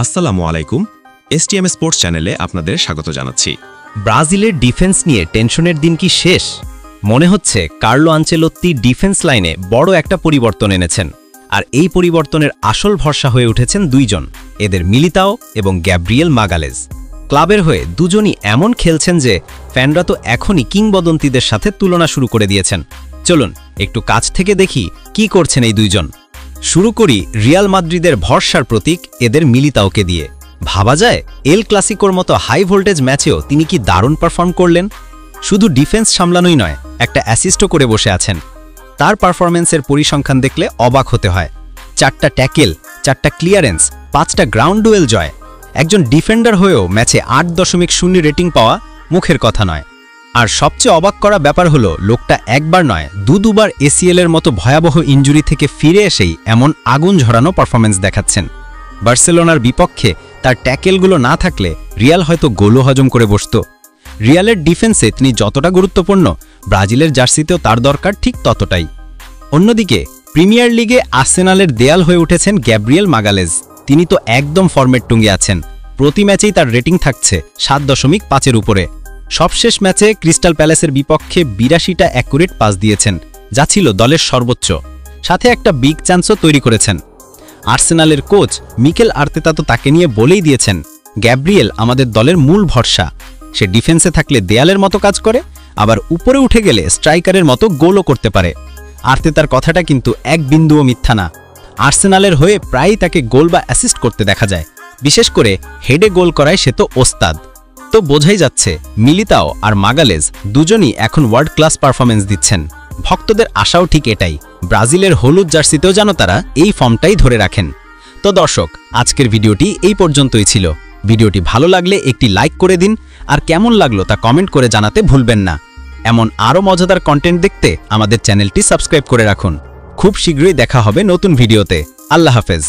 আসসালামু আলাইকুম। STM sports চ্যানেলে আপনাদের স্বাগত জানাচ্ছি। ব্রাজিলের ডিফেন্স নিয়ে টেনশনের দিন কি শেষ? মনে হচ্ছে কার্লো আনচেলোত্তি ডিফেন্স লাইনে বড় একটা পরিবর্তন এনেছেন, আর এই পরিবর্তনের আসল ভরসা হয়ে উঠেছেন দুইজন, এদের মিলিতাও এবং গ্যাব্রিয়েল মাগালেজ। ক্লাবের হয়ে দুজনই এমন খেলছেন যে ফ্যানরা তো এখনই কিংবদন্তিদের সাথে তুলনা শুরু করে দিয়েছেন। চলুন একটু কাছ থেকে দেখি কি করছেন এই দুইজন। শুরু করি রিয়াল মাদ্রিদের ভরসার প্রতীক এদের মিলিতাওকে দিয়ে। ভাবা যায় এল ক্লাসিকোর মতো হাই ভোল্টেজ ম্যাচেও তিনি কি দারুণ পারফর্ম করলেন। শুধু ডিফেন্স সামলানোই নয়, একটা অ্যাসিস্টও করে বসে আছেন। তার পারফরম্যান্সের পরিসংখ্যান দেখলে অবাক হতে হয়। 4টা ট্যাকেল, 4টা ক্লিয়ারেন্স, 5টা গ্রাউন্ড ডুয়েল জয়। একজন ডিফেন্ডার হয়েও ম্যাচে 8.0 রেটিং পাওয়া মুখের কথা নয়। আর সবচেয়ে অবাক করা ব্যাপার হলো লোকটা একবার নয় দুবার এসিএল এর মতো ভয়াবহ ইনজুরি থেকে ফিরে এসেই এমন আগুন ঝরানো পারফরম্যান্স দেখাচ্ছেন। বার্সেলোনার বিপক্ষে তার ট্যাকেলগুলো না থাকলে রিয়াল হয়তো গোলও হজম করে বসত। রিয়ালের ডিফেন্সে তিনি যতটা গুরুত্বপূর্ণ, ব্রাজিলের জার্সিতেও তার দরকার ঠিক ততটাই। অন্যদিকে প্রিমিয়ার লিগে আর্সেনালের দেয়াল হয়ে উঠেছেন গ্যাব্রিয়েল মাগালেজ। তিনি তো একদম ফরম্যাট টুঙ্গে আছেন। প্রতি ম্যাচেই তার রেটিং থাকছে 7.5-এর উপরে। সবশেষ ম্যাচে ক্রিস্টাল প্যালেসের বিপক্ষে 82টা অ্যাকুরেট পাস দিয়েছেন, যা ছিল দলের সর্বোচ্চ। সাথে একটা বিগ চান্সও তৈরি করেছেন। আর্সেনালের কোচ মিকেল আর্তেতা তো তাকে নিয়ে বলেই দিয়েছেন, গ্যাব্রিয়েল আমাদের দলের মূল ভরসা। সে ডিফেন্সে থাকলে দেয়ালের মতো কাজ করে, আবার উপরে উঠে গেলে স্ট্রাইকারের মতো গোলও করতে পারে। আর্তেতার কথাটা কিন্তু এক বিন্দুও মিথ্যা না। আর্সেনালের হয়ে প্রায়ই তাকে গোল বা অ্যাসিস্ট করতে দেখা যায়। বিশেষ করে হেডে গোল করায় সে তো ওস্তাদ। তো বোঝাই যাচ্ছে মিলিতাও আর মাগালেজ দুজনই এখন ওয়ার্ল্ড ক্লাস পারফরমেন্স দিচ্ছেন। ভক্তদের আশাও ঠিক এটাই, ব্রাজিলের হলুদ জার্সিতেও যেন তারা এই ফর্মটাই ধরে রাখেন। তো দর্শক, আজকের ভিডিওটি এই পর্যন্তই ছিল। ভিডিওটি ভালো লাগলে একটি লাইক করে দিন, আর কেমন লাগলো তা কমেন্ট করে জানাতে ভুলবেন না। এমন আরও মজাদার কন্টেন্ট দেখতে আমাদের চ্যানেলটি সাবস্ক্রাইব করে রাখুন। খুব শীঘ্রই দেখা হবে নতুন ভিডিওতে। আল্লাহ হাফেজ।